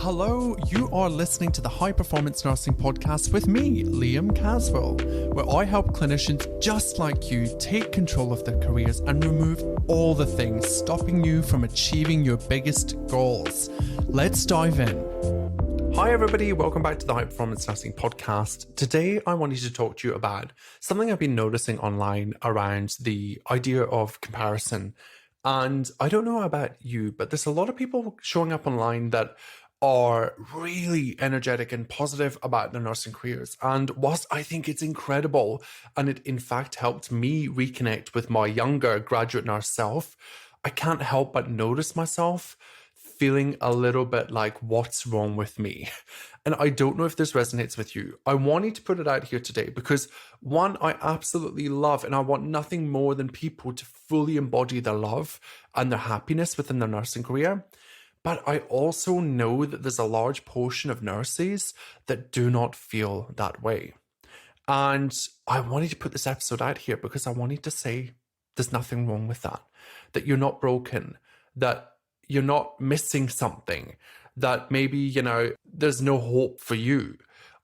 Hello, you are listening to the High Performance Nursing Podcast with me, Liam Caswell, where I help clinicians just like you take control of their careers and remove all the things stopping you from achieving your biggest goals. Let's dive in. Hi everybody, welcome back to the High Performance Nursing Podcast. Today I wanted to talk to you about something I've been noticing online around the idea of comparison. And I don't know about you, but there's a lot of people showing up online that are really energetic and positive about their nursing careers. And whilst I think it's incredible, and it in fact helped me reconnect with my younger graduate nurse self, I can't help but notice myself feeling a little bit like, what's wrong with me? And I don't know if this resonates with you. I wanted to put it out here today because one, I absolutely love, and I want nothing more than people to fully embody their love and their happiness within their nursing career. But I also know that there's a large portion of nurses that do not feel that way. And I wanted to put this episode out here because I wanted to say there's nothing wrong with that you're not broken, that you're not missing something, that maybe, there's no hope for you.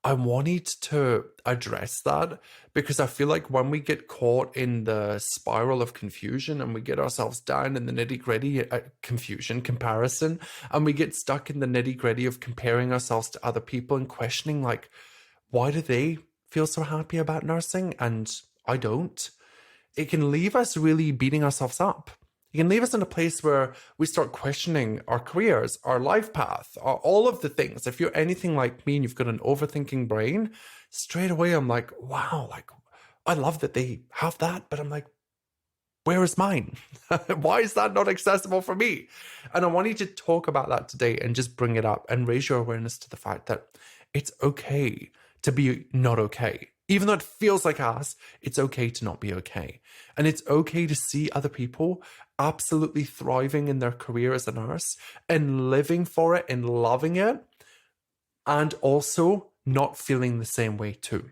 I wanted to address that because I feel like when we get caught in the spiral of confusion and we get ourselves down in the nitty-gritty comparison, and we get stuck in the nitty-gritty of comparing ourselves to other people and questioning, like, why do they feel so happy about nursing and I don't? It can leave us really beating ourselves up. It can leave us in a place where we start questioning our careers, our life path, all of the things. If you're anything like me and you've got an overthinking brain, straight away I'm like, wow, I love that they have that, but I'm like, where is mine? Why is that not accessible for me? And I wanted to talk about that today and just bring it up and raise your awareness to the fact that it's okay to be not okay. Even though it feels like us, it's okay to not be okay. And it's okay to see other people absolutely thriving in their career as a nurse and living for it and loving it, and also not feeling the same way too.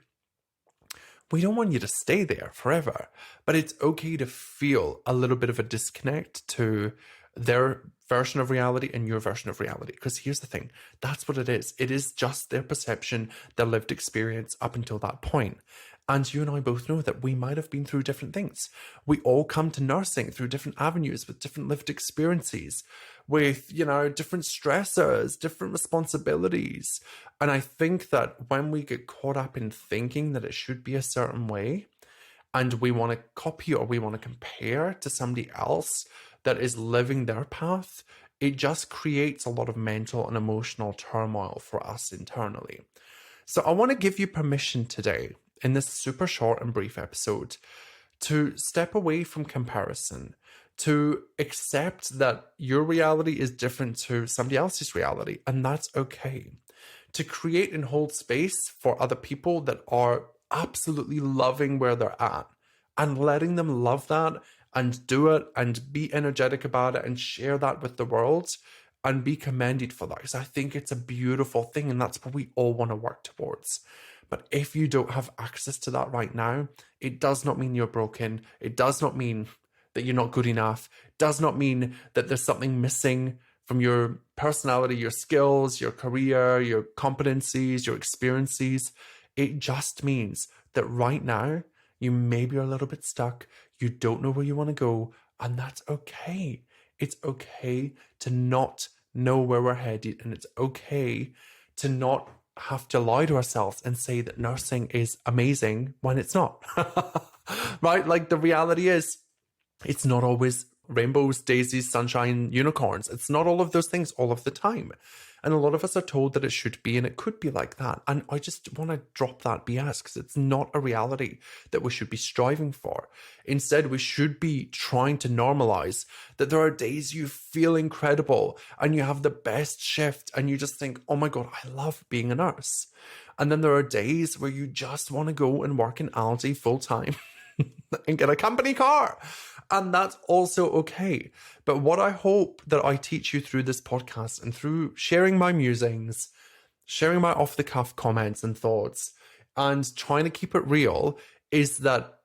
We don't want you to stay there forever, but it's okay to feel a little bit of a disconnect to their version of reality and your version of reality. Because here's the thing, that's what it is. It is just their perception, their lived experience up until that point. And you and I both know that we might have been through different things. We all come to nursing through different avenues with different lived experiences, with, different stressors, different responsibilities. And I think that when we get caught up in thinking that it should be a certain way, and we want to copy or we want to compare to somebody else that is living their path, it just creates a lot of mental and emotional turmoil for us internally. So I want to give you permission today in this super short and brief episode to step away from comparison, to accept that your reality is different to somebody else's reality, and that's okay. To create and hold space for other people that are absolutely loving where they're at and letting them love that and do it and be energetic about it and share that with the world and be commended for that. Because I think it's a beautiful thing and that's what we all want to work towards. But if you don't have access to that right now, it does not mean you're broken. It does not mean that you're not good enough. It does not mean that there's something missing from your personality, your skills, your career, your competencies, your experiences. It just means that right now, you maybe are a little bit stuck. You don't know where you want to go, and that's okay. It's okay to not know where we're headed, and it's okay to not have to lie to ourselves and say that nursing is amazing when it's not. Right? Like the reality is, it's not always rainbows, daisies, sunshine, unicorns. It's not all of those things all of the time. And a lot of us are told that it should be, and it could be like that. And I just want to drop that BS because it's not a reality that we should be striving for. Instead, we should be trying to normalize that there are days you feel incredible and you have the best shift and you just think, oh my God, I love being a nurse. And then there are days where you just want to go and work in Aldi full time and get a company car. And that's also okay. But what I hope that I teach you through this podcast and through sharing my musings, sharing my off-the-cuff comments and thoughts, and trying to keep it real, is that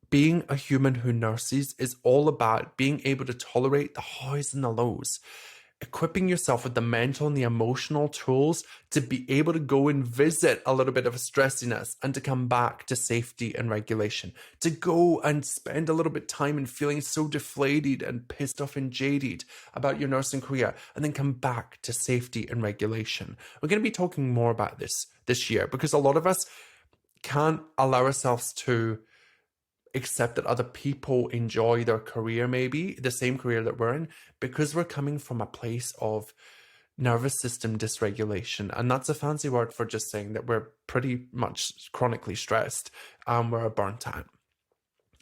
being a human who nurses is all about being able to tolerate the highs and the lows. equipping yourself with the mental and the emotional tools to be able to go and visit a little bit of a stressiness and to come back to safety and regulation, to go and spend a little bit of time and feeling so deflated and pissed off and jaded about your nursing career, and then come back to safety and regulation. We're going to be talking more about this year, because a lot of us can't allow ourselves to accept that other people enjoy their career, maybe the same career that we're in, because we're coming from a place of nervous system dysregulation. And that's a fancy word for just saying that we're pretty much chronically stressed and we're burnt out.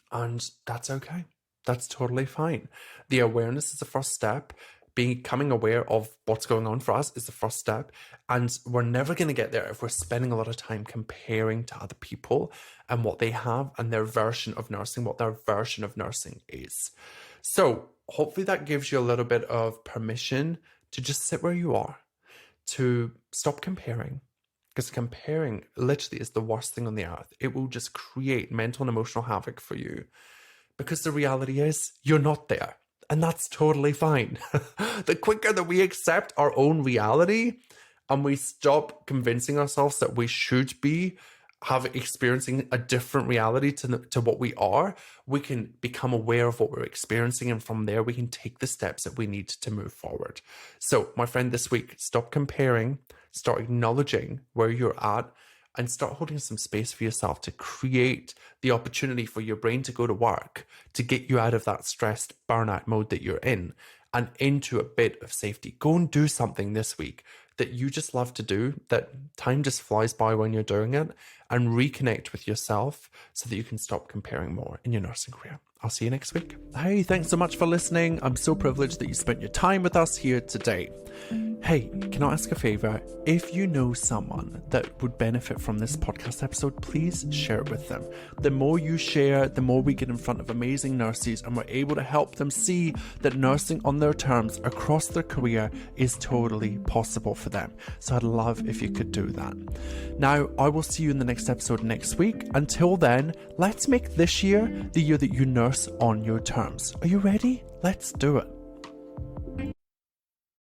And that's okay. That's totally fine. The awareness is the first step. Becoming aware of what's going on for us is the first step. And we're never going to get there if we're spending a lot of time comparing to other people and what they have and their version of nursing, what their version of nursing is. So hopefully that gives you a little bit of permission to just sit where you are, to stop comparing. Because comparing literally is the worst thing on the earth. It will just create mental and emotional havoc for you. Because the reality is you're not there. And that's totally fine. The quicker that we accept our own reality and we stop convincing ourselves that we should be experiencing a different reality to what we are, we can become aware of what we're experiencing. And from there, we can take the steps that we need to move forward. So, my friend, this week, stop comparing, start acknowledging where you're at, and start holding some space for yourself to create the opportunity for your brain to go to work, to get you out of that stressed burnout mode that you're in and into a bit of safety. Go and do something this week that you just love to do, that time just flies by when you're doing it, and reconnect with yourself so that you can stop comparing more in your nursing career. I'll see you next week. Hey, thanks so much for listening. I'm so privileged that you spent your time with us here today. Hey, can I ask a favor? If you know someone that would benefit from this podcast episode, please share it with them. The more you share, the more we get in front of amazing nurses, and we're able to help them see that nursing on their terms across their career is totally possible for them. So I'd love if you could do that. Now, I will see you in the next episode next week. Until then, let's make this year the year that you nurse on your terms. Are you ready? Let's do it.